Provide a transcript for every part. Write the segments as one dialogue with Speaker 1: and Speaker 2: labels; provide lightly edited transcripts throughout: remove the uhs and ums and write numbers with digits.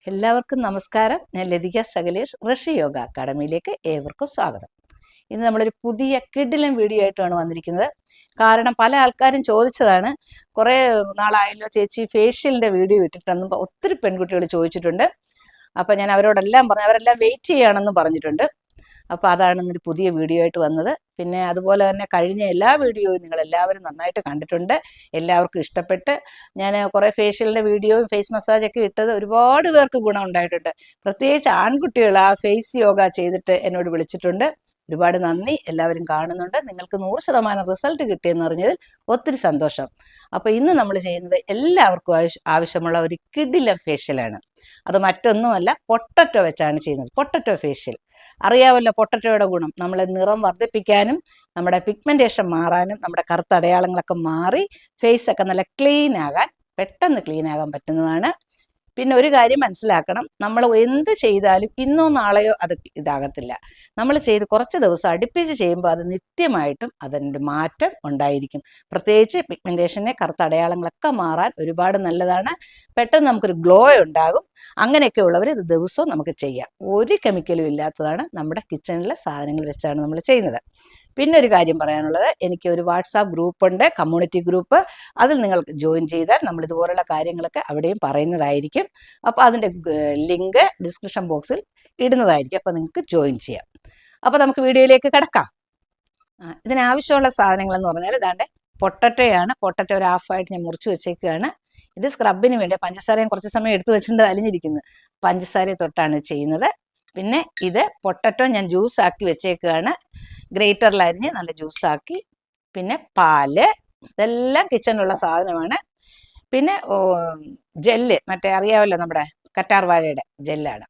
Speaker 1: എല്ലാവർക്കും നമസ്കാരം. ഞാൻ ലതിക സകലേഷ്, ഋഷി യോഗ അക്കാഡമിയിലേക്ക് ഏവർക്കും സ്വാഗതം. ഇന്ന് നമ്മളൊരു പുതിയ കിടിലൻ വീഡിയോ ആയിട്ടാണ് വന്നിരിക്കുന്നത്. കാരണം പല ആൾക്കാരും ചോദിച്ചതാണ്, കുറേ നാളായല്ലോ ചേച്ചി ഫേഷ്യലിൻ്റെ വീഡിയോ ഇട്ടിട്ടെന്ന് ഒത്തിരി പെൺകുട്ടികൾ ചോദിച്ചിട്ടുണ്ട്. അപ്പം ഞാൻ അവരോടെല്ലാം പറഞ്ഞു, അവരെല്ലാം വെയിറ്റ് ചെയ്യുകയാണെന്ന് പറഞ്ഞിട്ടുണ്ട്. അപ്പോൾ അതാണ് ഇന്നൊരു പുതിയ വീഡിയോ ആയിട്ട് വന്നത്. പിന്നെ അതുപോലെ തന്നെ കഴിഞ്ഞ എല്ലാ വീഡിയോയും നിങ്ങളെല്ലാവരും നന്നായിട്ട് കണ്ടിട്ടുണ്ട്, എല്ലാവർക്കും ഇഷ്ടപ്പെട്ട്. ഞാൻ കുറേ ഫേഷ്യലിൻ്റെ വീഡിയോയും ഫേസ് മസാജൊക്കെ ഇട്ടത് ഒരുപാട് പേർക്ക് ഗുണം ഉണ്ടായിട്ടുണ്ട്. പ്രത്യേകിച്ച് ആൺകുട്ടികൾ ആ ഫേസ് യോഗ ചെയ്തിട്ട് എന്നോട് വിളിച്ചിട്ടുണ്ട്. ഒരുപാട് നന്ദി. എല്ലാവരും കാണുന്നുണ്ട്. നിങ്ങൾക്ക് 100% റിസൾട്ട് കിട്ടിയെന്ന് അറിഞ്ഞതിൽ ഒത്തിരി സന്തോഷം. അപ്പോൾ ഇന്ന് നമ്മൾ ചെയ്യുന്നത് എല്ലാവർക്കും ആവശ്യമുള്ള ഒരു കിടിലൻ ഫേഷ്യലാണ്. അത് മറ്റൊന്നുമല്ല, പൊട്ടറ്റോ വെച്ചാണ് ചെയ്യുന്നത്. പൊട്ടറ്റോ ഫേഷ്യൽ അറിയാമല്ലോ. പൊട്ടറ്റോയുടെ ഗുണം നമ്മളെ നിറം വർദ്ധിപ്പിക്കാനും നമ്മുടെ പിഗ്മെൻറ്റേഷൻ മാറാനും നമ്മുടെ കറുത്ത അടയാളങ്ങളൊക്കെ മാറി ഫേസൊക്കെ നല്ല ക്ലീൻ ആകാൻ, പെട്ടെന്ന് ക്ലീൻ ആകാൻ പറ്റുന്നതാണ്. പിന്നെ ഒരു കാര്യം മനസ്സിലാക്കണം, നമ്മൾ എന്ത് ചെയ്താലും ഇന്നോ നാളെയോ അത് ഇതാകത്തില്ല. നമ്മൾ ചെയ്ത് കുറച്ച് ദിവസം അടുപ്പിച്ച് ചെയ്യുമ്പോൾ അത് നിത്യമായിട്ടും അതിൻ്റെ മാറ്റം ഉണ്ടായിരിക്കും. പ്രത്യേകിച്ച് പിഗ്മെൻറ്റേഷനെ, കറുത്ത അടയാളങ്ങളൊക്കെ മാറാൻ ഒരുപാട് നല്ലതാണ്. പെട്ടെന്ന് നമുക്കൊരു ഗ്ലോ ഉണ്ടാകും. അങ്ങനെയൊക്കെ ഉള്ളവർ ഇത് ദിവസവും നമുക്ക് ചെയ്യാം. ഒരു കെമിക്കലും ഇല്ലാത്തതാണ്. നമ്മുടെ കിച്ചണിലെ സാധനങ്ങൾ വെച്ചാണ് നമ്മൾ ചെയ്യുന്നത്. പിന്നെ ഒരു കാര്യം പറയാനുള്ളത്, എനിക്ക് ഒരു വാട്സാപ്പ് ഗ്രൂപ്പുണ്ട്, കമ്മ്യൂണിറ്റി ഗ്രൂപ്പ്. അതിൽ നിങ്ങൾക്ക് ജോയിൻ ചെയ്താൽ നമ്മൾ ഇതുപോലുള്ള കാര്യങ്ങളൊക്കെ അവിടെയും പറയുന്നതായിരിക്കും. അപ്പോൾ അതിൻ്റെ ലിങ്ക് ഡിസ്ക്രിപ്ഷൻ ബോക്സിൽ ഇടുന്നതായിരിക്കും. അപ്പോൾ നിങ്ങൾക്ക് ജോയിൻ ചെയ്യാം. അപ്പോൾ നമുക്ക് വീഡിയോയിലേക്ക് കിടക്കാം. ഇതിനാവശ്യമുള്ള സാധനങ്ങളെന്ന് പറഞ്ഞാൽ ഇതാണ്ട് പൊട്ടറ്റോയാണ്. പൊട്ടറ്റോ ഒരു ഹാഫായിട്ട് ഞാൻ മുറിച്ച് വെച്ചേക്കുകയാണ്. ഇത് സ്ക്രബിന് വേണ്ടി പഞ്ചസാരയും കുറച്ച് സമയം എടുത്തു വെച്ചിട്ടുണ്ട്, അലിഞ്ഞിരിക്കുന്നു. പഞ്ചസാരയെ തൊട്ടാണ് ചെയ്യുന്നത്. പിന്നെ ഇത് പൊട്ടറ്റോ ഞാൻ ജ്യൂസാക്കി വെച്ചേക്കുകയാണ്, ഗ്രേറ്ററിലരിഞ്ഞ് നല്ല ജ്യൂസാക്കി. പിന്നെ പാല്, ഇതെല്ലാം കിച്ചണിലുള്ള സാധനമാണ്. പിന്നെ ജെല്ല്, മറ്റേ അറിയാമല്ലോ നമ്മുടെ കറ്റാർ വാഴയുടെ ജെല്ലാണ്.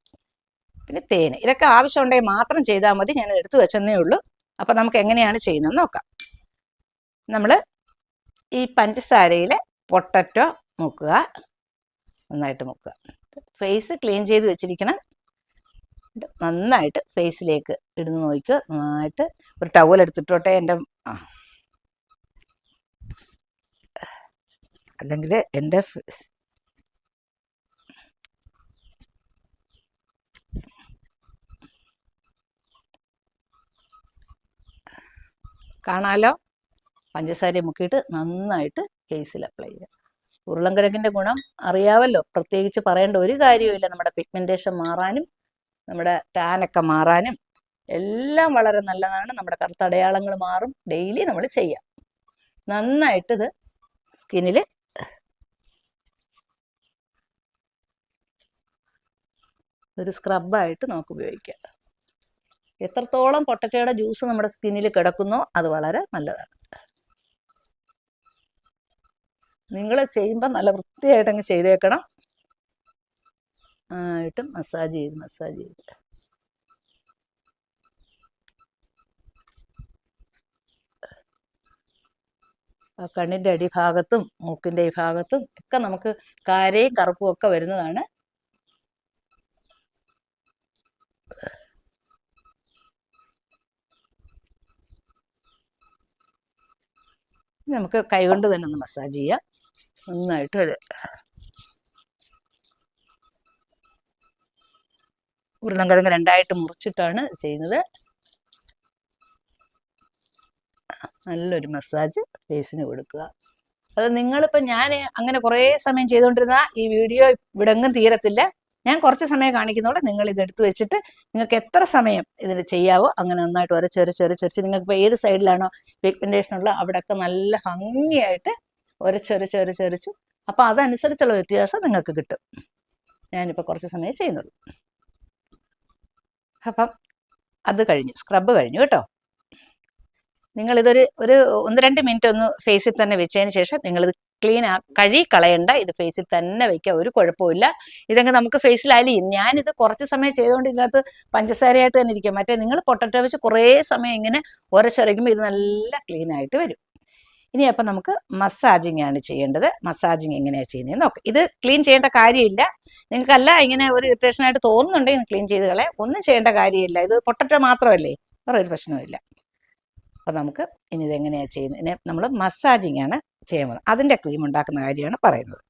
Speaker 1: പിന്നെ തേന്. ഇതൊക്കെ ആവശ്യമുണ്ടെങ്കിൽ മാത്രം ചെയ്താൽ മതി. ഞാൻ എടുത്തു വെച്ചെന്നേ ഉള്ളൂ. അപ്പം നമുക്ക് എങ്ങനെയാണ് ചെയ്യുന്നതെന്ന് നോക്കാം. നമ്മൾ ഈ പഞ്ചസാരയിൽ പൊട്ടറ്റോ മുക്കുക, നന്നായിട്ട് മുക്കുക. ഫേസ് ക്ലീൻ ചെയ്ത് വെച്ചിരിക്കണം. നന്നായിട്ട് ഫേസിലേക്ക് ഇടുന്ന് നോക്കുക. നന്നായിട്ട് ഒരു ടവൽ എടുത്തിട്ടോട്ടെ എൻ്റെ, അല്ലെങ്കിൽ എൻ്റെ കാണാലോ. പഞ്ചസാര മുക്കിയിട്ട് നന്നായിട്ട് ഫേസിൽ അപ്ലൈ ചെയ്യുക. ഉരുളൻകിഴങ്ങിൻ്റെ ഗുണം അറിയാമല്ലോ, പ്രത്യേകിച്ച് പറയേണ്ട ഒരു കാര്യവുമില്ല. നമ്മുടെ പിഗ്മെൻറ്റേഷൻ മാറാനും നമ്മുടെ ടാനൊക്കെ മാറാനും എല്ലാം വളരെ നല്ലതാണ്. നമ്മുടെ കറുത്ത അടയാളങ്ങൾ മാറും. ഡെയിലി നമ്മൾ ചെയ്യാം. നന്നായിട്ടിത് സ്കിന്നിൽ ഒരു സ്ക്രബായിട്ട് നമുക്ക് ഉപയോഗിക്കാം. എത്രത്തോളം പൊട്ടറ്റോയുടെ ജ്യൂസ് നമ്മുടെ സ്കിന്നിൽ കിടക്കുന്നോ അത് വളരെ നല്ലതാണ്. നിങ്ങൾ ചെയ്യുമ്പോൾ നല്ല വൃത്തിയായിട്ടങ്ങ് ചെയ്തേക്കണം. ആയിട്ടും മസാജ് ചെയ്ത് കണ്ണിൻ്റെ അടിഭാഗത്തും മൂക്കിൻ്റെ ഈ ഭാഗത്തും ഒക്കെ നമുക്ക് കാരയും കറുപ്പും ഒക്കെ വരുന്നതാണ്. നമുക്ക് കൈകൊണ്ട് തന്നെ ഒന്ന് മസാജ് ചെയ്യാം. നന്നായിട്ട് വരും. ഉരുളൻകിഴങ്ങ് രണ്ടായിട്ട് മുറിച്ചിട്ടാണ് ചെയ്യുന്നത്. നല്ലൊരു മസാജ് ഫേസിന് കൊടുക്കുക. അത് നിങ്ങളിപ്പോൾ, ഞാൻ അങ്ങനെ കുറേ സമയം ചെയ്തുകൊണ്ടിരുന്ന ഈ വീഡിയോ ഇവിടെ എങ്ങും തീരത്തില്ല. ഞാൻ കുറച്ച് സമയം കാണിക്കുന്നതോടെ നിങ്ങൾ ഇതെടുത്ത് വെച്ചിട്ട് നിങ്ങൾക്ക് എത്ര സമയം ഇതിന് ചെയ്യാവോ അങ്ങനെ നന്നായിട്ട് ഉരച്ചൊരച്ച് നിങ്ങൾക്കിപ്പോൾ ഏത് സൈഡിലാണോ പിഗ്മെൻറ്റേഷനുള്ള അവിടെയൊക്കെ നല്ല ഭംഗിയായിട്ട് ഉരച്ചൊരച്ച് അപ്പോൾ അതനുസരിച്ചുള്ള വ്യത്യാസം നിങ്ങൾക്ക് കിട്ടും. ഞാനിപ്പോൾ കുറച്ച് സമയം ചെയ്യുന്നുള്ളൂ. അപ്പം അത് കഴിഞ്ഞു, സ്ക്രബ് കഴിഞ്ഞു കേട്ടോ. നിങ്ങളിതൊരു 1-2 മിനിറ്റ് ഒന്ന് ഫേസിൽ തന്നെ വെച്ചതിന് ശേഷം നിങ്ങളിത് കഴുകി കളയണ്ട. ഇത് ഫേസിൽ തന്നെ വയ്ക്കുക, ഒരു കുഴപ്പമില്ല. ഇതെങ്കിൽ നമുക്ക് ഫേസിൽ അലിയും. ഞാനിത് കുറച്ച് സമയം ചെയ്തുകൊണ്ട് ഇതിനകത്ത് പഞ്ചസാരയായിട്ട് തന്നെ ഇരിക്കും. മറ്റേ നിങ്ങൾ പൊട്ടറ്റോ വെച്ച് കുറേ സമയം ഇങ്ങനെ ഉരച്ചരയ്ക്കുമ്പോൾ ഇത് നല്ല ക്ലീനായിട്ട് വരും. ഇനി അപ്പം നമുക്ക് മസാജിങ് ആണ് ചെയ്യേണ്ടത്. മസാജിങ് എങ്ങനെയാണ് ചെയ്യുന്നത് നോക്കാം. ഇത് ക്ലീൻ ചെയ്യേണ്ട കാര്യമില്ല. നിങ്ങൾക്കല്ല ഇങ്ങനെ ഒരു ഇറിറ്റേഷനായിട്ട് തോന്നുന്നുണ്ടെങ്കിൽ ക്ലീൻ ചെയ്ത് കളയാം. ഒന്നും ചെയ്യേണ്ട കാര്യമില്ല. ഇത് പൊട്ടറ്റോ മാത്രമല്ലേ, വേറെ ഒരു പ്രശ്നവുമില്ല. അപ്പോൾ നമുക്ക് ഇനി ഇതെങ്ങനെയാണ് ചെയ്യുന്നത്, ഇനി നമ്മൾ മസാജിങ് ആണ് ചെയ്യുന്നത്. അതിൻ്റെ ക്രീം ഉണ്ടാക്കുന്ന കാര്യമാണ് പറയുന്നത്.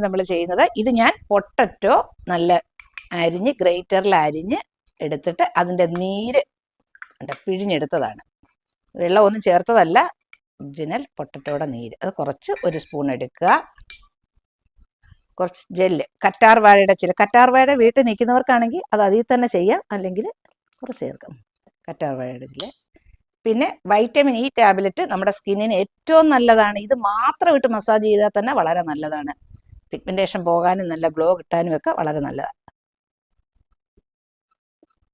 Speaker 1: നമ്മൾ ചെയ്യുന്നത്, ഇത് ഞാൻ പൊട്ടറ്റോ നല്ല അരിഞ്ഞ് ഗ്രേറ്ററിൽ അരിഞ്ഞ് എടുത്തിട്ട് അതിൻ്റെ നീര് പിഴിഞ്ഞെടുത്തതാണ്. വെള്ളമൊന്നും ചേർത്തതല്ല, ഒറിജിനൽ പൊട്ടറ്റോയുടെ നീര്. അത് കുറച്ച് 1 സ്പൂൺ എടുക്കുക. കുറച്ച് ജെല്ല്, കറ്റാർ വാഴയുടെ ചില, കറ്റാർ വാഴ വീട്ടിൽ നിൽക്കുന്നവർക്കാണെങ്കിൽ അത് അതിൽ തന്നെ ചെയ്യാം, അല്ലെങ്കിൽ കുറച്ച് ചേർക്കാം കറ്റാർ വാഴയുടെ ജെല്ല്. പിന്നെ വൈറ്റമിൻ ഇ ടാബ്ലറ്റ് നമ്മുടെ സ്കിന്നിന് ഏറ്റവും നല്ലതാണ്. ഇത് മാത്രം ഇട്ട് മസാജ് ചെയ്താൽ തന്നെ വളരെ നല്ലതാണ്. പിഗ്മെൻറ്റേഷൻ പോകാനും നല്ല ഗ്ലോ കിട്ടാനും ഒക്കെ വളരെ നല്ലതാണ്.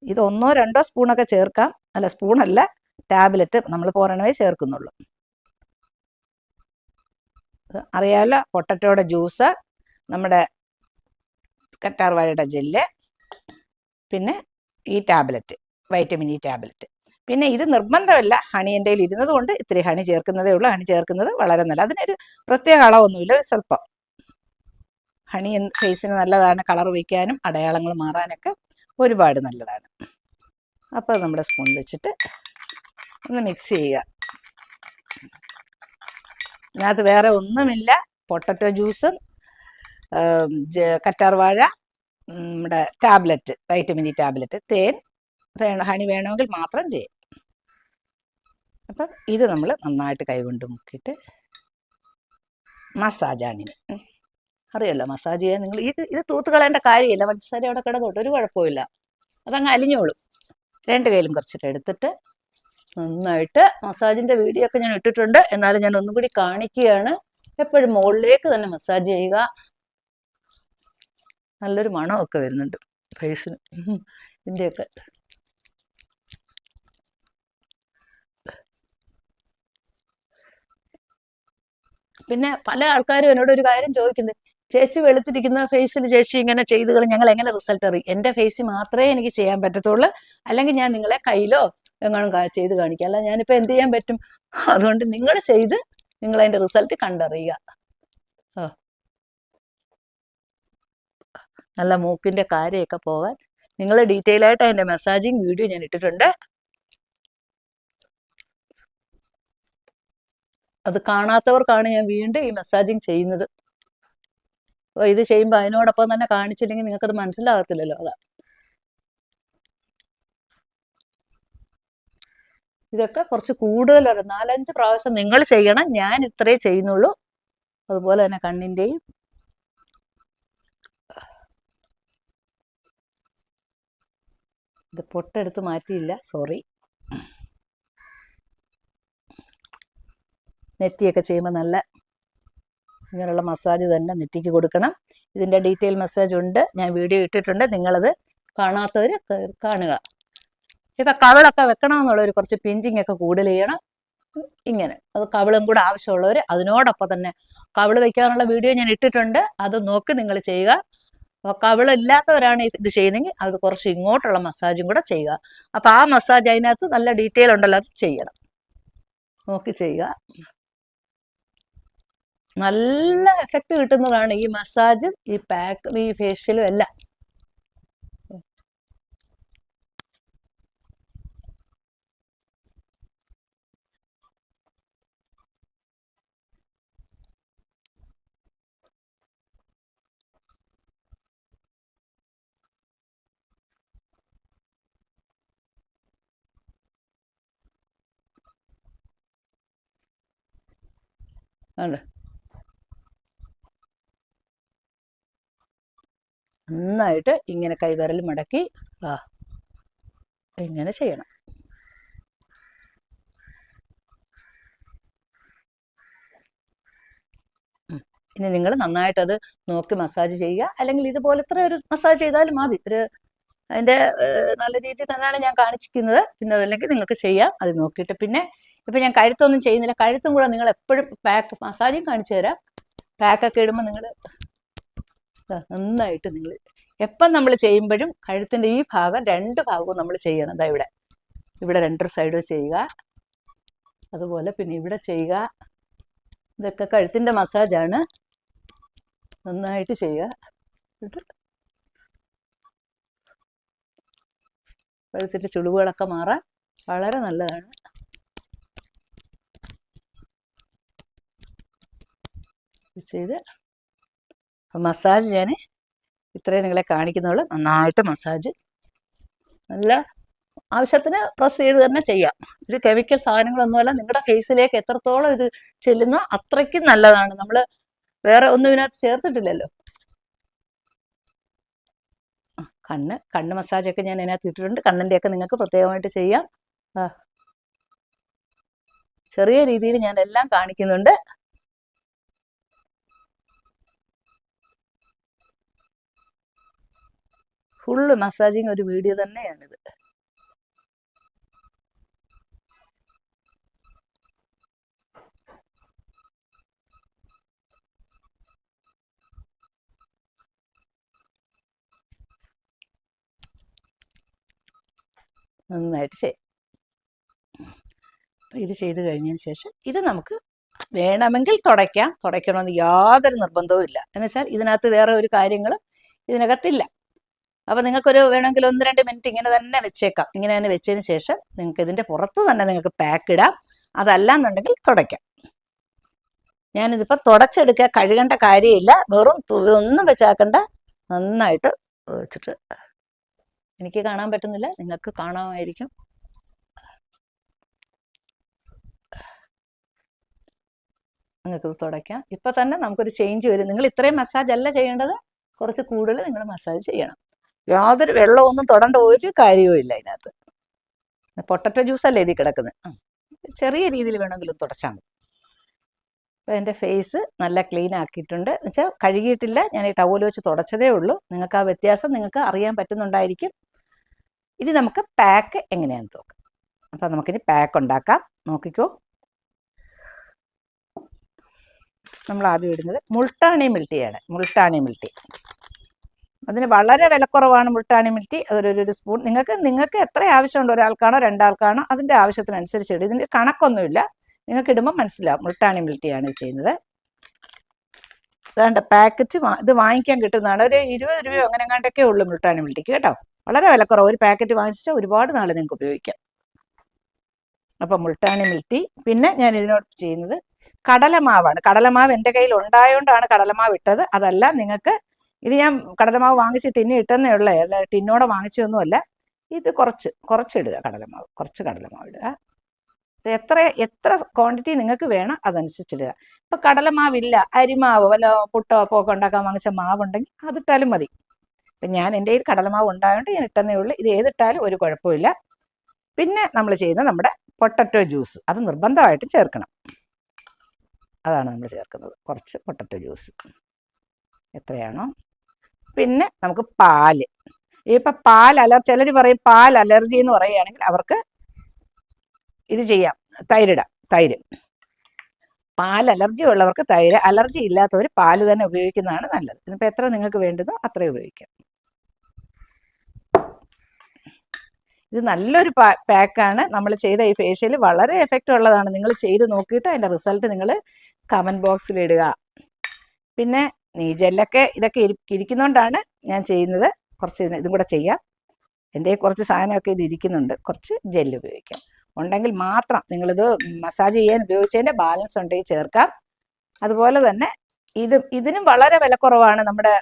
Speaker 1: ഇത് 1-2 സ്പൂണൊക്കെ ചേർക്കാം. അല്ല, സ്പൂണല്ല, ടാബ്ലറ്റ് നമ്മൾ പോരണവേ ചേർക്കുന്നുള്ളൂ. അറിയാമല്ലോ, പൊട്ടറ്റോയുടെ ജ്യൂസ്, നമ്മുടെ കറ്റാർ വാഴയുടെ ജെല്ല്, പിന്നെ ഈ ടാബ്ലറ്റ്, വൈറ്റമിൻ ഇ ടാബ്ലറ്റ്. പിന്നെ ഇത് നിർബന്ധമല്ല, ഹണി എൻ്റെ കയ്യിൽ ഇരുന്നത് കൊണ്ട് ഇത്തിരി ഹണി ചേർക്കുന്നതേ ഉള്ളൂ. ഹണി ചേർക്കുന്നത് വളരെ നല്ല, അതിനൊരു പ്രത്യേക അളവൊന്നുമില്ല, സ്വല്പം. ഹണി ഫേസിന് നല്ലതാണ്, കളർ വയ്ക്കാനും അടയാളങ്ങൾ മാറാനൊക്കെ ഒരുപാട് നല്ലതാണ്. അപ്പോൾ നമ്മുടെ സ്പൂൺ വെച്ചിട്ട് ഒന്ന് മിക്സ് ചെയ്യുക. ഇതിനകത്ത് വേറെ ഒന്നുമില്ല, പൊട്ടറ്റോ ജ്യൂസും കറ്റാർ വാഴ, നമ്മുടെ ടാബ്ലറ്റ്, വൈറ്റമിൻ ഇ ടാബ്ലറ്റ്, തേൻ, ഹണി വേണമെങ്കിൽ മാത്രം ചെയ്യും. അപ്പം ഇത് നമ്മൾ നന്നായിട്ട് കൈകൊണ്ട് മുക്കിയിട്ട് മസാജാണിന് അറിയാമല്ലോ, മസാജ് ചെയ്യാൻ നിങ്ങൾ ഇത് തൂത്ത് കളയേണ്ട കാര്യമില്ല. പഞ്ചസാര അവിടെ കിടന്നോട്ട് ഒരു കുഴപ്പമില്ല, അതങ്ങ് അലിഞ്ഞോളും. 2 കൈയിലും കുറച്ചിട്ട് എടുത്തിട്ട് നന്നായിട്ട്, മസാജിൻ്റെ വീഡിയോ ഒക്കെ ഞാൻ ഇട്ടിട്ടുണ്ട്, എന്നാലും ഞാൻ ഒന്നും കൂടി കാണിക്കുകയാണ്. എപ്പോഴും മുകളിലേക്ക് തന്നെ മസാജ് ചെയ്യുക. നല്ലൊരു മണമൊക്കെ വരുന്നുണ്ട് ഫേസിന് ഇതിൻ്റെയൊക്കെ. പിന്നെ പല ആൾക്കാരും എന്നോട് ഒരു കാര്യം ചോദിക്കുന്നത്, ചേച്ചി വെളുത്തിരിക്കുന്ന ഫേസിൽ ചേച്ചി ഇങ്ങനെ ചെയ്ത് ഞങ്ങൾ എങ്ങനെ റിസൾട്ട് അറിയും? എൻ്റെ ഫേസിൽ മാത്രമേ എനിക്ക് ചെയ്യാൻ പറ്റത്തുള്ളൂ, അല്ലെങ്കിൽ ഞാൻ നിങ്ങളെ കയ്യിലോ എങ്ങാനും ചെയ്ത് കാണിക്കാം. അല്ല, ഞാനിപ്പോൾ എന്ത് ചെയ്യാൻ പറ്റും? അതുകൊണ്ട് നിങ്ങൾ ചെയ്ത് നിങ്ങളതിൻ്റെ റിസൾട്ട് കണ്ടറിയുക. നല്ല മൂക്കിൻ്റെ കാര്യമൊക്കെ പോകാൻ നിങ്ങൾ ഡീറ്റെയിൽ ആയിട്ട് അതിൻ്റെ മസാജിങ് വീഡിയോ ഞാൻ ഇട്ടിട്ടുണ്ട്. അത് കാണാത്തവർക്കാണ് ഞാൻ വീണ്ടും ഈ മസാജിങ് ചെയ്യുന്നത്. അപ്പോൾ ഇത് ചെയ്യുമ്പോൾ അതിനോടൊപ്പം തന്നെ കാണിച്ചില്ലെങ്കിൽ നിങ്ങൾക്കത് മനസ്സിലാകത്തില്ലല്ലോ. അതാ ഇതൊക്കെ കുറച്ച് കൂടുതലൊരു 4-5 പ്രാവശ്യം നിങ്ങൾ ചെയ്യണം. ഞാൻ ഇത്രേ ചെയ്യുന്നുള്ളൂ. അതുപോലെ തന്നെ കണ്ണിൻ്റെയും. ഇത് പൊട്ടെടുത്ത് മാറ്റിയില്ല, സോറി. നെറ്റിയൊക്കെ ചെയ്യുമ്പോൾ നല്ല ഇങ്ങനെയുള്ള മസാജ് തന്നെ നെറ്റിക്ക് കൊടുക്കണം. ഇതിൻ്റെ ഡീറ്റെയിൽ മസാജ് ഉണ്ട്, ഞാൻ വീഡിയോ ഇട്ടിട്ടുണ്ട്, നിങ്ങളത് കാണാത്തവർ കാണുക. ഇപ്പം കവിളൊക്കെ വെക്കണമെന്നുള്ളവർ കുറച്ച് പിഞ്ചിങ് ഒക്കെ കൂടുതൽ ചെയ്യണം. ഇങ്ങനെ അത് കവിളും കൂടെ ആവശ്യമുള്ളവർ അതിനോടൊപ്പം തന്നെ കവിള് വയ്ക്കാനുള്ള വീഡിയോ ഞാൻ ഇട്ടിട്ടുണ്ട്, അത് നോക്കി നിങ്ങൾ ചെയ്യുക. അപ്പോൾ കവിളില്ലാത്തവരാണ് ഇത് ചെയ്യുന്നതെങ്കിൽ അത് കുറച്ച് ഇങ്ങോട്ടുള്ള മസാജും കൂടെ ചെയ്യുക. അപ്പോൾ ആ മസാജ് അതിനകത്ത് നല്ല ഡീറ്റെയിൽ ഉണ്ടല്ലോ, അത് ചെയ്യണം, നോക്കി ചെയ്യുക. നല്ല എഫക്റ്റ് കിട്ടുന്നതാണ് ഈ മസാജും ഈ പാക്കും ഈ ഫേഷ്യലും എല്ലാം. ആണ് നന്നായിട്ട് ഇങ്ങനെ കൈവിരൽ മടക്കി ഇങ്ങനെ ചെയ്യണം. ഇനി നിങ്ങൾ നന്നായിട്ടത് നോക്കി മസാജ് ചെയ്യുക. അല്ലെങ്കിൽ ഇതുപോലത്തെ ഒരു മസാജ് ചെയ്താലും മതി. അതിൻ്റെ നല്ല രീതിയിൽ തന്നെയാണ് ഞാൻ കാണിച്ചിരിക്കുന്നത്. പിന്നെ അതല്ലെങ്കിൽ നിങ്ങൾക്ക് ചെയ്യാം, അത് നോക്കിയിട്ട്. പിന്നെ ഇപ്പം ഞാൻ കഴുത്തൊന്നും ചെയ്യുന്നില്ല, കഴുത്തും കൂടെ നിങ്ങൾ എപ്പോഴും പാക്ക് മസാജും കാണിച്ചു തരാം. പാക്കൊക്കെ ഇടുമ്പോൾ നിങ്ങൾ നന്നായിട്ട് നിങ്ങൾ എപ്പം നമ്മൾ ചെയ്യുമ്പോഴും കഴുത്തിൻ്റെ ഈ ഭാഗം 2 ഭാഗവും നമ്മൾ ചെയ്യണം. അതാ ഇവിടെ 2 സൈഡും ചെയ്യുക. അതുപോലെ പിന്നെ ഇവിടെ ചെയ്യുക. ഇതൊക്കെ കഴുത്തിൻ്റെ മസാജാണ്, നന്നായിട്ട് ചെയ്യുക. കഴുത്തിൻ്റെ ചുളിവുകളൊക്കെ മാറാൻ വളരെ നല്ലതാണ്. ചെയ്ത് മസാജ് ഞാൻ ഇത്രയും നിങ്ങളെ കാണിക്കുന്നുള്ളൂ. നന്നായിട്ട് മസാജ് നല്ല ആവശ്യത്തിന് പ്രസ് ചെയ്ത് തന്നെ ചെയ്യാം. ഇത് കെമിക്കൽ സാധനങ്ങളൊന്നുമല്ല. നിങ്ങളുടെ ഫേസിലേക്ക് എത്രത്തോളം ഇത് ചെല്ലുന്നോ അത്രയ്ക്കും നല്ലതാണ്. നമ്മൾ വേറെ ഒന്നും ഇതിനകത്ത് ചേർത്തിട്ടില്ലല്ലോ. കണ്ണ് മസാജൊക്കെ ഞാൻ അതിനകത്ത് ഇട്ടിട്ടുണ്ട്. കണ്ണിൻ്റെയൊക്കെ നിങ്ങൾക്ക് പ്രത്യേകമായിട്ട് ചെയ്യാം. ചെറിയ രീതിയിൽ ഞാൻ എല്ലാം കാണിക്കുന്നുണ്ട്. ഫുള്ള് മസാജിങ് ഒരു വീഡിയോ തന്നെയാണിത്. നന്നായിട്ട് ചെയ്യും. അപ്പോൾ ഇത് ചെയ്ത് കഴിഞ്ഞതിന് ശേഷം ഇത് നമുക്ക് വേണമെങ്കിൽ തുടയ്ക്കാം. തുടയ്ക്കണമെന്ന് യാതൊരു നിർബന്ധവും ഇല്ല. എന്നുവെച്ചാൽ ഇതിനകത്ത് വേറെ ഒരു കാര്യങ്ങളും ഇതിനകത്തില്ല. അപ്പോൾ നിങ്ങൾക്കൊരു വേണമെങ്കിൽ 1-2 മിനിറ്റ് ഇങ്ങനെ തന്നെ വെച്ചേക്കാം. ഇങ്ങനെ തന്നെ വെച്ചതിന് ശേഷം നിങ്ങൾക്ക് ഇതിൻ്റെ പുറത്ത് തന്നെ നിങ്ങൾക്ക് പാക്ക് ഇടാം. അതല്ലാന്നുണ്ടെങ്കിൽ തുടയ്ക്കാം. ഞാനിതിപ്പോൾ തുടച്ചെടുക്കുക, കഴുകേണ്ട കാര്യമില്ല. വെറും ഒന്നും വെച്ചാക്കണ്ട. നന്നായിട്ട് വെച്ചിട്ട് എനിക്ക് കാണാൻ പറ്റുന്നില്ല, നിങ്ങൾക്ക് കാണാമായിരിക്കും. നിങ്ങൾക്കിത് തുടയ്ക്കാം. ഇപ്പം തന്നെ നമുക്കൊരു ചേഞ്ച് വരും. നിങ്ങൾ ഇത്രയും മസാജ് അല്ല ചെയ്യേണ്ടത്, കുറച്ച് കൂടുതൽ നിങ്ങൾ മസാജ് ചെയ്യണം. യാതൊരു വെള്ളമൊന്നും തൊടേണ്ട ഒരു കാര്യവും ഇല്ല ഇതിനകത്ത്. പൊട്ടറ്റോ ജ്യൂസല്ലേ ഇതിൽ കിടക്കുന്നത്. ചെറിയ രീതിയിൽ വേണമെങ്കിലും തുടച്ചാൽ മതി. അപ്പോൾ എൻ്റെ ഫേസ് നല്ല ക്ലീൻ ആക്കിയിട്ടുണ്ട്. എന്ന് വെച്ചാൽ കഴുകിയിട്ടില്ല, ഞാൻ ഈ ടവൽ വെച്ച് തുടച്ചതേ ഉള്ളൂ. നിങ്ങൾക്ക് ആ വ്യത്യാസം നിങ്ങൾക്ക് അറിയാൻ പറ്റുന്നുണ്ടായിരിക്കും. ഇത് നമുക്ക് പാക്ക് എങ്ങനെയാണെന്ന് നോക്കാം. അപ്പോൾ നമുക്കിനി പാക്ക് ഉണ്ടാക്കാം. നോക്കിക്കോ. നമ്മൾ ആദ്യം ഇടുന്നത് മുൾട്ടാണി മിൽട്ടിയാണ്. മുൾട്ടാണി മിൽട്ടി അതിന് വളരെ വിലക്കുറവാണ്. മുൾട്ടാണി മിൽട്ടി അതൊരു സ്പൂൺ. നിങ്ങൾക്ക് എത്ര ആവശ്യമുണ്ട്, ഒരാൾക്കാണോ 2 ആൾക്കാണോ അതിൻ്റെ ആവശ്യത്തിനനുസരിച്ച് ഇടും. ഇതിൻ്റെ കണക്കൊന്നുമില്ല. നിങ്ങൾക്ക് ഇടുമ്പോൾ മനസ്സിലാവും. മുൾട്ടാണി മിൽട്ടിയാണ് ഇത് ചെയ്യുന്നത്. അതാണ്ട് പാക്കറ്റ് ഇത് വാങ്ങിക്കാൻ കിട്ടുന്നതാണ്. ഒരു 20 രൂപയോ അങ്ങനെ എങ്ങാണ്ടൊക്കെ ഉള്ളൂ മുൾട്ടാണി മിൽട്ടിക്ക് കേട്ടോ. വളരെ വിലക്കുറവ്. ഒരു പാക്കറ്റ് വാങ്ങിച്ചാൽ ഒരുപാട് നാൾ നിങ്ങൾക്ക് ഉപയോഗിക്കാം. അപ്പം മുൾട്ടാണി മിൽട്ടി. പിന്നെ ഞാൻ ഇതിനോട് ചെയ്യുന്നത് കടലമാവാണ്. കടലമാവ് എൻ്റെ കയ്യിൽ ഉണ്ടായതുകൊണ്ടാണ് കടലമാവ് ഇട്ടത്. അതല്ല നിങ്ങൾക്ക് ഇത് ഞാൻ കടലമാവ് വാങ്ങിച്ച് ടിന്നി ഇട്ടെന്നേ ഉള്ളേ, അല്ല ടിന്നോടെ വാങ്ങിച്ചതൊന്നുമല്ല. ഇത് കുറച്ചിടുക. കുറച്ച് കടലമാവ് ഇടുക. എത്ര ക്വാണ്ടിറ്റി നിങ്ങൾക്ക് വേണം അതനുസരിച്ചിടുക. ഇപ്പം കടലമാവില്ല, അരിമാവ് വല്ല പുട്ടോ ഒക്കെ ഉണ്ടാക്കാൻ വാങ്ങിച്ച മാവുണ്ടെങ്കിൽ അതിട്ടാലും മതി. ഇപ്പം ഞാൻ എൻ്റെ കയ്യിൽ കടലമാവ് ഉണ്ടായതുകൊണ്ട് ഞാൻ ഇട്ടെന്നേ ഉള്ളൂ. ഇത് ഏതിട്ടാലും ഒരു കുഴപ്പമില്ല. പിന്നെ നമ്മൾ ചെയ്യുന്നത് നമ്മുടെ പൊട്ടറ്റോ ജ്യൂസ്. അത് നിർബന്ധമായിട്ടും ചേർക്കണം. അതാണ് നമ്മൾ ചേർക്കുന്നത്. കുറച്ച് പൊട്ടറ്റോ ജ്യൂസ് എത്രയാണോ. പിന്നെ നമുക്ക് പാല്. ഇപ്പം ചിലർ പറയും പാൽ അലർജി എന്ന് പറയുകയാണെങ്കിൽ അവർക്ക് ഇത് ചെയ്യാം, തൈരിടാം. തൈര്, പാൽ അലർജി ഉള്ളവർക്ക് തൈര്, അലർജി ഇല്ലാത്തവർ പാല് തന്നെ ഉപയോഗിക്കുന്നതാണ് നല്ലത്. ഇതിപ്പോൾ എത്ര നിങ്ങൾക്ക് വേണ്ടതോ അത്രയും ഉപയോഗിക്കാം. ഇത് നല്ലൊരു പാക്കാണ്. നമ്മൾ ചെയ്ത ഈ ഫേഷ്യൽ വളരെ എഫക്റ്റ് ഉള്ളതാണ്. നിങ്ങൾ ചെയ്ത് നോക്കിയിട്ട് അതിൻ്റെ റിസൾട്ട് നിങ്ങൾ കമൻറ്റ് ബോക്സിൽ ഇടുക. പിന്നെ ജെല്ലൊക്കെ ഇതൊക്കെ ഇരിക്കുന്നതുകൊണ്ടാണ് ഞാൻ ചെയ്യുന്നത്. കുറച്ച് ഇതും കൂടെ ചെയ്യാം. എൻ്റെ കുറച്ച് സാധനമൊക്കെ ഇത് ഇരിക്കുന്നുണ്ട്. കുറച്ച് ജെല്ല് ഉപയോഗിക്കാം. ഉണ്ടെങ്കിൽ മാത്രം നിങ്ങളിത് മസാജ് ചെയ്യാൻ ഉപയോഗിച്ചതിൻ്റെ ബാലൻസ് ഉണ്ടെങ്കിൽ ചേർക്കാം. അതുപോലെ തന്നെ ഇതിനും വളരെ വിലക്കുറവാണ്. നമ്മുടെ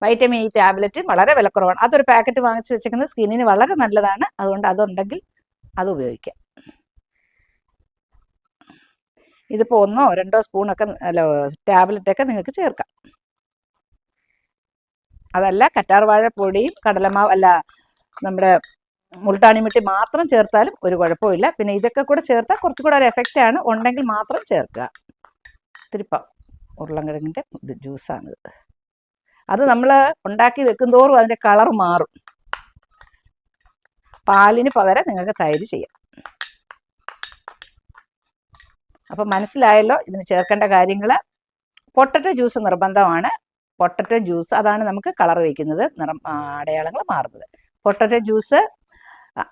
Speaker 1: വൈറ്റമിൻ ഇ ടാബ്ലറ്റ് വളരെ വിലക്കുറവാണ്. അതൊരു പാക്കറ്റ് വാങ്ങിച്ച് വെച്ചിരിക്കുന്നത് സ്കിന്നിന് വളരെ നല്ലതാണ്. അതുകൊണ്ട് അതുണ്ടെങ്കിൽ അത് ഉപയോഗിക്കാം. ഇതിപ്പോൾ 1-2 സ്പൂണൊക്കെ ടാബ്ലറ്റൊക്കെ നിങ്ങൾക്ക് ചേർക്കാം. അതല്ല കറ്റാർവാഴപ്പൊടിയും കടലമാവ് അല്ല നമ്മുടെ മുൾട്ടാണി മിട്ടി മാത്രം ചേർത്താലും ഒരു കുഴപ്പമില്ല. പിന്നെ ഇതൊക്കെ കൂടെ ചേർത്താൽ കുറച്ചുകൂടെ ഒരു എഫക്റ്റാണ്. ഉണ്ടെങ്കിൽ മാത്രം ചേർക്കുക. ഇത്തിരിപ്പം ഉരുളൻകിഴങ്ങിൻ്റെ ജ്യൂസാണിത്. അത് നമ്മൾ ഉണ്ടാക്കി വെക്കുന്തോറും അതിൻ്റെ കളർ മാറും. പാലിന് പകരം നിങ്ങൾക്ക് തൈര് ചെയ്യാം. അപ്പം മനസ്സിലായല്ലോ ഇതിന് ചേർക്കേണ്ട കാര്യങ്ങൾ. പൊട്ടറ്റോ ജ്യൂസ് നിർബന്ധമാണ്. പൊട്ടറ്റോ ജ്യൂസ് അതാണ് നമുക്ക് കളർ വയ്ക്കുന്നത്, അടയാളങ്ങൾ മാറുന്നത്. പൊട്ടറ്റോ ജ്യൂസ്,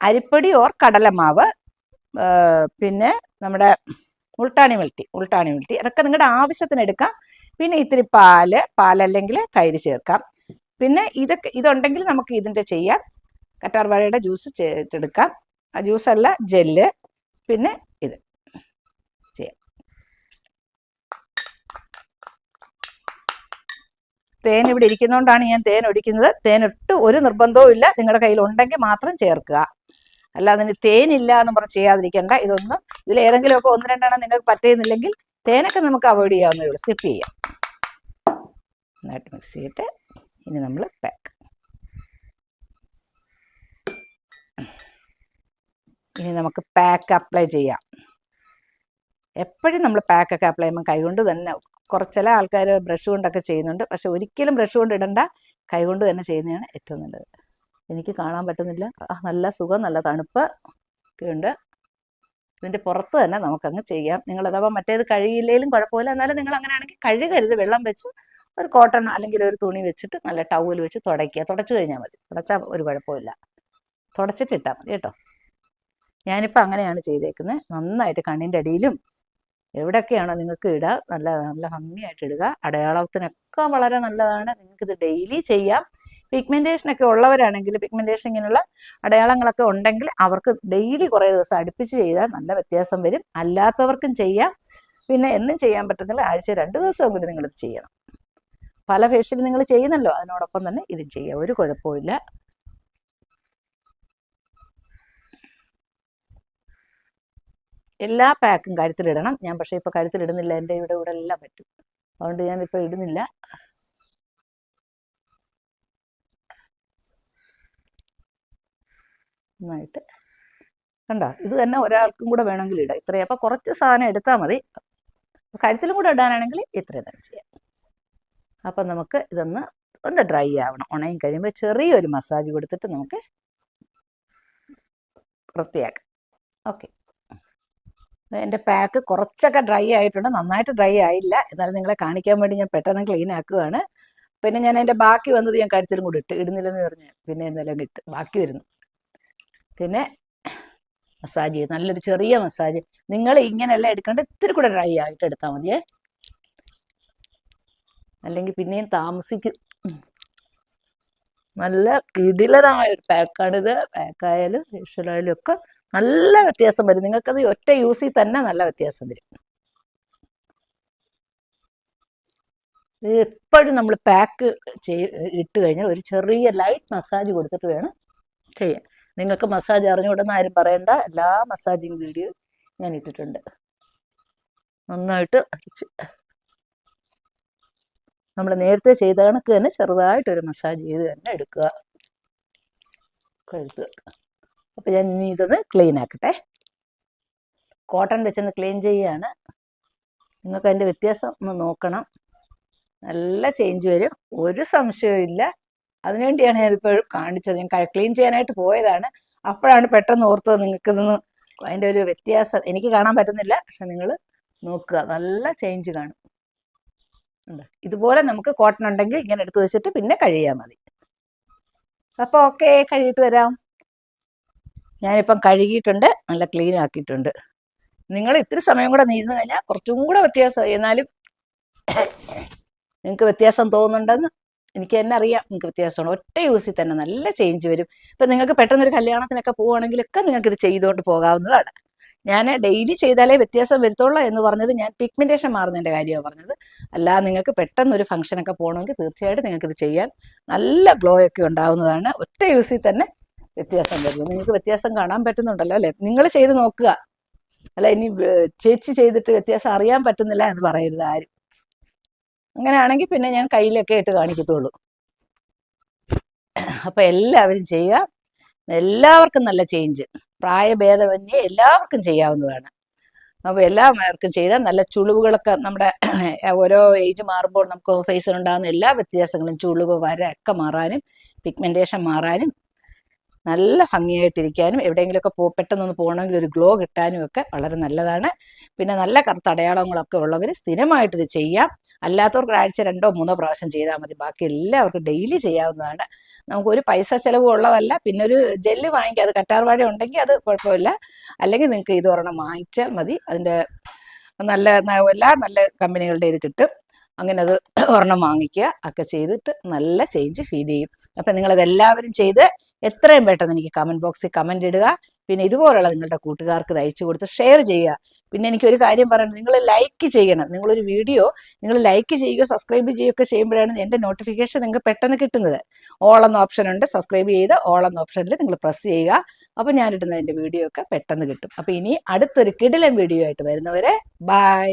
Speaker 1: അരിപ്പൊടി ഓർ കടലമാവ്, പിന്നെ നമ്മുടെ മുൾട്ടാണി മിൽട്ടി അതൊക്കെ നിങ്ങളുടെ ആവശ്യത്തിന് എടുക്കാം. പിന്നെ ഇത്തിരി പാലല്ലെങ്കിൽ തൈര് ചേർക്കാം. പിന്നെ ഇതുണ്ടെങ്കിൽ നമുക്ക് ഇതിൻ്റെ ചെയ്യാം. കറ്റാർവാഴയുടെ ജ്യൂസ് എടുക്കാം. ആ ജ്യൂസല്ല ജെല്ല്. പിന്നെ ഇത് ചെയ്യാം. തേൻ ഇവിടെ ഇരിക്കുന്നതുകൊണ്ടാണ് ഞാൻ തേൻ ഒഴിക്കുന്നത്. തേനിട്ട് ഒരു നിർബന്ധവും ഇല്ല, നിങ്ങളുടെ കയ്യിൽ ഉണ്ടെങ്കിൽ മാത്രം ചേർക്കുക. അല്ലാതെ ഇനി തേനില്ല എന്ന് പറഞ്ഞ് ചെയ്യാതിരിക്കേണ്ട. ഇതൊന്നും ഇതിലേതെങ്കിലുമൊക്കെ 1-2 നിങ്ങൾക്ക് പറ്റുന്നില്ലെങ്കിൽ തേനൊക്കെ നമുക്ക് അവോയ്ഡ് ചെയ്യാവുന്നതേ ഉള്ളൂ, സ്കിപ്പ് ചെയ്യാം. നന്നായിട്ട് മിക്സ് ചെയ്തിട്ട് ഇനി നമ്മൾ പാക്ക്. ഇനി നമുക്ക് പാക്ക് അപ്ലൈ ചെയ്യാം. എപ്പോഴും നമ്മൾ പാക്കൊക്കെ അപ്ലൈ ചെയ്യുമ്പോൾ കൈകൊണ്ട് തന്നെ, ചില ആൾക്കാർ ബ്രഷ് കൊണ്ടൊക്കെ ചെയ്യുന്നുണ്ട്, പക്ഷെ ഒരിക്കലും ബ്രഷ് കൊണ്ട് ഇടണ്ട, കൈകൊണ്ട് തന്നെ ചെയ്യുന്നതാണ് ഏറ്റവും നല്ലത്. എനിക്ക് കാണാൻ പറ്റുന്നില്ല, നല്ല സുഖം, നല്ല തണുപ്പ് ഒക്കെ ഉണ്ട്. ഇതിൻ്റെ പുറത്ത് തന്നെ നമുക്കങ്ങ് ചെയ്യാം. നിങ്ങൾ അഥവാ മറ്റേത് കഴുകിയില്ലെങ്കിലും കുഴപ്പമില്ല, എന്നാലും നിങ്ങൾ അങ്ങനെയാണെങ്കിൽ കഴുകരുത്. വെള്ളം വെച്ച് ഒരു കോട്ടൺ അല്ലെങ്കിൽ ഒരു തുണി വെച്ചിട്ട് നല്ല ടവൽ വെച്ച് തുടയ്ക്കുക. തുടച്ചു കഴിഞ്ഞാൽ മതി, തുടച്ചാൽ ഒരു കുഴപ്പമില്ല, തുടച്ചിട്ട് ഇട്ടാൽ മതി കേട്ടോ. ഞാനിപ്പോൾ അങ്ങനെയാണ് ചെയ്തേക്കുന്നത്. നന്നായിട്ട് കണ്ണിൻ്റെ അടിയിലും എവിടെയൊക്കെയാണോ നിങ്ങൾക്ക് ഇടുക, നല്ല നല്ല ഭംഗിയായിട്ട് ഇടുക. അടയാളത്തിനൊക്കെ വളരെ നല്ലതാണ്. നിങ്ങൾക്കിത് ഡെയിലി ചെയ്യാം. പിഗ്മെൻറ്റേഷനൊക്കെ ഉള്ളവരാണെങ്കിൽ, പിഗ്മെൻറ്റേഷൻ ഇങ്ങനെയുള്ള അടയാളങ്ങളൊക്കെ ഉണ്ടെങ്കിൽ അവർക്ക് ഡെയിലി കുറേ ദിവസം അടുപ്പിച്ച് ചെയ്താൽ നല്ല വ്യത്യാസം വരും. അല്ലാത്തവർക്കും ചെയ്യാം. പിന്നെ എന്നും ചെയ്യാൻ പറ്റുന്നില്ല, ആഴ്ച 2 ദിവസം കൂടി നിങ്ങളിത് ചെയ്യണം. പല ഫേഷ്യൽ നിങ്ങൾ ചെയ്യുന്നല്ലോ, അതിനോടൊപ്പം തന്നെ ഇതും ചെയ്യാം, ഒരു കുഴപ്പമില്ല. എല്ലാ പാക്കും കഴുത്തിലിടണം. ഞാൻ പക്ഷേ ഇപ്പോൾ കഴുത്തിലിടുന്നില്ല, എൻ്റെ ഇവിടെ എല്ലാം പറ്റും, അതുകൊണ്ട് ഞാനിപ്പോൾ ഇടുന്നില്ല. നന്നായിട്ട് കണ്ടോ, ഇത് തന്നെ ഒരാൾക്കും കൂടെ വേണമെങ്കിൽ ഇടാം. ഇത്രയും അപ്പോൾ കുറച്ച് സാധനം എടുത്താൽ മതി. കഴുത്തിലും കൂടെ ഇടാനാണെങ്കിൽ ഇത്രയും തന്നെ ചെയ്യാം. അപ്പം നമുക്ക് ഇതൊന്ന് ഡ്രൈ ആവണം. ഉണങ്ങി കഴിയുമ്പോൾ ചെറിയൊരു മസാജ് കൊടുത്തിട്ട് നമുക്ക് വൃത്തിയാക്കാം. ഓക്കെ, എൻ്റെ പാക്ക് കുറച്ചൊക്കെ ഡ്രൈ ആയിട്ടുണ്ട്, നന്നായിട്ട് ഡ്രൈ ആയില്ല. എന്നാലും നിങ്ങളെ കാണിക്കാൻ വേണ്ടി ഞാൻ പെട്ടെന്ന് ക്ലീൻ ആക്കുകയാണ്. പിന്നെ ഞാൻ എൻ്റെ ബാക്കി വന്നത് ഞാൻ കഴുത്തിലും കൂടി ഇടുന്നില്ലെന്ന് പറഞ്ഞ് പിന്നെ എന്തെല്ലാം ഇട്ട് ബാക്കി വരുന്നു. പിന്നെ മസാജ് ചെയ്ത് നല്ലൊരു ചെറിയ മസാജ്. നിങ്ങൾ ഇങ്ങനെയല്ല എടുക്കേണ്ട, ഇത്തിരി കൂടെ ഡ്രൈ ആയിട്ട് എടുത്താൽ മതിയേ, അല്ലെങ്കിൽ പിന്നെയും താമസിക്കും. നല്ല കിടിലനായ ഒരു പാക്കാണിത്. പാക്കായാലും ഫേഷ്യലായാലും ഒക്കെ നല്ല വ്യത്യാസം വരും. നിങ്ങൾക്കത് ഒറ്റ യൂസിൽ തന്നെ നല്ല വ്യത്യാസം വരും. ഇത് എപ്പോഴും നമ്മൾ പാക്ക് ഇട്ട് കഴിഞ്ഞാൽ ഒരു ചെറിയ ലൈറ്റ് മസാജ് കൊടുത്തിട്ട് വേണം ചെയ്യാൻ. നിങ്ങൾക്ക് മസാജ് അറിഞ്ഞുകൊണ്ടെന്ന് ആരും പറയണ്ട, എല്ലാ മസാജിങ് വീഡിയോ ഞാൻ ഇട്ടിട്ടുണ്ട്. നന്നായിട്ട് നമ്മൾ നേരത്തെ ചെയ്ത കണക്ക് തന്നെ ചെറുതായിട്ടൊരു മസാജ് ചെയ്ത് തന്നെ എടുക്കുക കഴുത്ത്. അപ്പം ഞാൻ ഇനി ഇതൊന്ന് ക്ലീൻ ആക്കട്ടെ. കോട്ടൺ വെച്ചൊന്ന് ക്ലീൻ ചെയ്യുകയാണ്. നിങ്ങൾക്ക് അതിൻ്റെ വ്യത്യാസം ഒന്ന് നോക്കണം. നല്ല ചേഞ്ച് വരും, ഒരു സംശയവും ഇല്ല. അതിനുവേണ്ടിയാണ് ഞാനിപ്പോൾ കാണിച്ചത്. ഞാൻ ക്ലീൻ ചെയ്യാനായിട്ട് പോയതാണ്, അപ്പോഴാണ് പെട്ടെന്ന് ഓർത്തത് നിങ്ങൾക്കിതൊന്ന് അതിൻ്റെ ഒരു വ്യത്യാസം എനിക്ക് കാണാൻ പറ്റുന്നില്ല, പക്ഷെ നിങ്ങൾ നോക്കുക, നല്ല ചേഞ്ച് കാണും. ഇതുപോലെ നമുക്ക് കോട്ടൺ ഉണ്ടെങ്കിൽ ഇങ്ങനെ എടുത്ത് വെച്ചിട്ട് പിന്നെ കഴുകിയാൽ മതി. അപ്പോൾ ഓക്കെ, കഴുകിയിട്ട് വരാം. ഞാനിപ്പം കഴുകിയിട്ടുണ്ട്, നല്ല ക്ലീൻ ആക്കിയിട്ടുണ്ട്. നിങ്ങൾ ഇത്തിരി സമയം കൂടെ നീന്നു കഴിഞ്ഞാൽ കുറച്ചും കൂടെ വ്യത്യാസമായി. എന്നാലും നിങ്ങൾക്ക് വ്യത്യാസം തോന്നുന്നുണ്ടെന്ന് എനിക്ക് തന്നെ അറിയാം. നിങ്ങൾക്ക് വ്യത്യാസമാണ്. ഒറ്റ യൂസിൽ തന്നെ നല്ല ചേഞ്ച് വരും. ഇപ്പം നിങ്ങൾക്ക് പെട്ടെന്നൊരു കല്യാണത്തിനൊക്കെ പോവുകയാണെങ്കിലൊക്കെ നിങ്ങൾക്കിത് ചെയ്തുകൊണ്ട് പോകാവുന്നതാണ്. ഞാൻ ഡെയിലി ചെയ്താലേ വ്യത്യാസം വരുത്തുള്ളൂ എന്ന് പറഞ്ഞത് ഞാൻ പിഗ്മെൻറ്റേഷൻ മാറുന്നതിൻ്റെ കാര്യമാണ് പറഞ്ഞത്. അല്ലാതെ നിങ്ങൾക്ക് പെട്ടെന്നൊരു ഫംഗ്ഷനൊക്കെ പോകണമെങ്കിൽ തീർച്ചയായിട്ടും നിങ്ങൾക്കിത് ചെയ്യാൻ നല്ല ഗ്ലോ ഒക്കെ ഉണ്ടാവുന്നതാണ്. ഒറ്റ യൂസിൽ തന്നെ വ്യത്യാസം വരും. നിങ്ങൾക്ക് വ്യത്യാസം കാണാൻ പറ്റുന്നുണ്ടല്ലോ അല്ലേ? നിങ്ങൾ ചെയ്ത് നോക്കുക. അല്ല ഇനി ചേച്ചി ചെയ്തിട്ട് വ്യത്യാസം അറിയാൻ പറ്റുന്നില്ല എന്ന് പറയരുത് ആരും. അങ്ങനെയാണെങ്കിൽ പിന്നെ ഞാൻ കയ്യിലൊക്കെ ഇട്ട് കാണിക്കത്തുള്ളൂ. അപ്പം എല്ലാവരും ചെയ്യുക. എല്ലാവർക്കും നല്ല ചേഞ്ച്, പ്രായഭേദമന്യേ എല്ലാവർക്കും ചെയ്യാവുന്നതാണ്. അപ്പോൾ എല്ലാവർക്കും ചെയ്താൽ നല്ല ചുളിവുകളൊക്കെ, നമ്മുടെ ഓരോ ഏജ് മാറുമ്പോൾ നമുക്ക് ഫേസിലുണ്ടാകുന്ന എല്ലാ വ്യത്യാസങ്ങളും, ചുളിവ്, വര ഒക്കെ മാറാനും പിഗ്മെൻറ്റേഷൻ മാറാനും നല്ല ഭംഗിയായിട്ടിരിക്കാനും എവിടെയെങ്കിലുമൊക്കെ പെട്ടെന്നൊന്ന് പോകണമെങ്കിൽ ഒരു ഗ്ലോ കിട്ടാനും ഒക്കെ വളരെ നല്ലതാണ്. പിന്നെ നല്ല കറുത്ത അടയാളങ്ങളൊക്കെ ഉള്ളവർ സ്ഥിരമായിട്ട് ഇത് ചെയ്യാം. അല്ലാത്തവർക്ക് ആഴ്ച 2-3 പ്രാവശ്യം ചെയ്താൽ മതി. ബാക്കി എല്ലാവർക്കും ഡെയിലി ചെയ്യാവുന്നതാണ്. നമുക്കൊരു പൈസ ചിലവ് ഉള്ളതല്ല. പിന്നെ ഒരു ജെല്ല് വാങ്ങിക്കുക, അത് കറ്റാർവാഴ ഉണ്ടെങ്കിൽ അത് കുഴപ്പമില്ല, അല്ലെങ്കിൽ നിങ്ങൾക്ക് ഇത് ഒരെണ്ണം വാങ്ങിച്ചാൽ മതി. അതിൻ്റെ നല്ല എല്ലാ നല്ല കമ്പനികളുടെ ഇത് കിട്ടും. അങ്ങനെ അത് ഒരെണ്ണം വാങ്ങിക്കുക, ഒക്കെ ചെയ്തിട്ട് നല്ല ചേഞ്ച് ഫീൽ ചെയ്യും. അപ്പം നിങ്ങളതെല്ലാവരും ചെയ്ത് എത്രയും പെട്ടെന്ന് എനിക്ക് കമൻറ്റ് ബോക്സിൽ കമൻ്റ് ഇടുക. പിന്നെ ഇതുപോലുള്ള നിങ്ങളുടെ കൂട്ടുകാർക്ക് ഇത് അയച്ചു കൊടുത്ത് ഷെയർ ചെയ്യുക. പിന്നെ എനിക്കൊരു കാര്യം പറയണം, നിങ്ങൾ ലൈക്ക് ചെയ്യണം. നിങ്ങളൊരു വീഡിയോ നിങ്ങൾ ലൈക്ക് ചെയ്യുകയോ സബ്സ്ക്രൈബ് ചെയ്യുകയൊക്കെ ചെയ്യുമ്പോഴാണ് എൻ്റെ നോട്ടിഫിക്കേഷൻ നിങ്ങൾക്ക് പെട്ടെന്ന് കിട്ടുന്നത്. ഓൾ എന്ന ഓപ്ഷൻ ഉണ്ട്, സബ്സ്ക്രൈബ് ചെയ്ത് ഓൾ എന്ന ഓപ്ഷനിൽ നിങ്ങൾ പ്രസ് ചെയ്യുക. അപ്പോൾ ഞാനിടുന്ന എൻ്റെ വീഡിയോ ഒക്കെ പെട്ടെന്ന് കിട്ടും. അപ്പോൾ ഇനി അടുത്തൊരു കിടിലൻ വീഡിയോ ആയിട്ട് വരുന്നവരെ ബൈ.